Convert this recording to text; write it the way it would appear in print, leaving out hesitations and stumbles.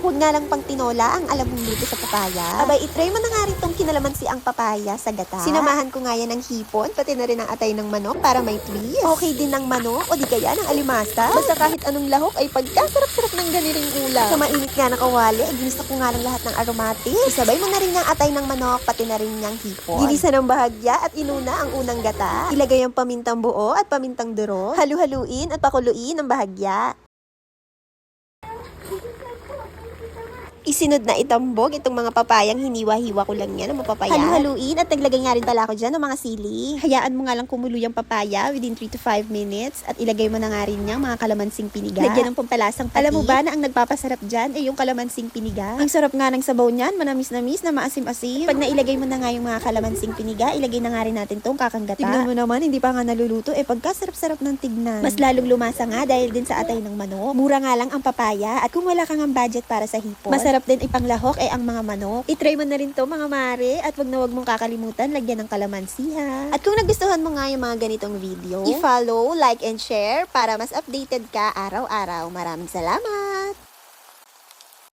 Huwag nga lang pang tinola ang alam mong luto sa papaya. Abay, itry mo na nga rin tong kinalamansi ang papaya sa gata. Sinamahan ko nga yan ng hipon, pati na rin ang atay ng manok para may twist. Okay din ng manok o di kaya ng alimasa. Basta kahit anong lahok ay pagkasarap-sarap ng ganiring ulam. Sa mainit nga na kawali, ay ginusto ko nga lang lahat ng aromatic. Isabay mo na rin ang atay ng manok, pati na rin niyang hipon. Ginisa ng bahagya at inuna ang unang gata. Ilagay ang pamintang buo at pamintang duro. Halu-haluin at pakuluin ang bahagya. Isinod na itambog itong mga papayang hiniwa-hiwa ko lang yan ng mapapaya. Halu-haluin at naglagay nga rin pala ako dyan ng mga sili. Hayaan mo nga lang kumulo yung papaya within 3 to 5 minutes at ilagay mo na nga rin yung mga kalamansing piniga. Lagyan ng pampalasang pati. Alam mo ba na ang nagpapasarap dyan ay yung kalamansing piniga? Ang sarap nga ng sabaw niyan, manamis-namis na maasim-asim. Pag nailagay mo na nga yung mga kalamansing piniga, ilagay na nga rin natin tong kakanggata. Tignan mo naman, hindi pa nga naluluto pagkasarap-sarap ng tignan. Mas lalong lumasa nga dahil din sa atay ng manok. Mura nga lang ang papaya at kung wala kang budget para sa hipon, masarap din ipanglahok ay ang mga manok. I-try mo na rin to mga mare at wag na wag mong kakalimutan lagyan ng kalamansi ha. At kung nagustuhan mo nga yung mga ganitong video, i-follow, like and share para mas updated ka araw-araw. Maraming salamat!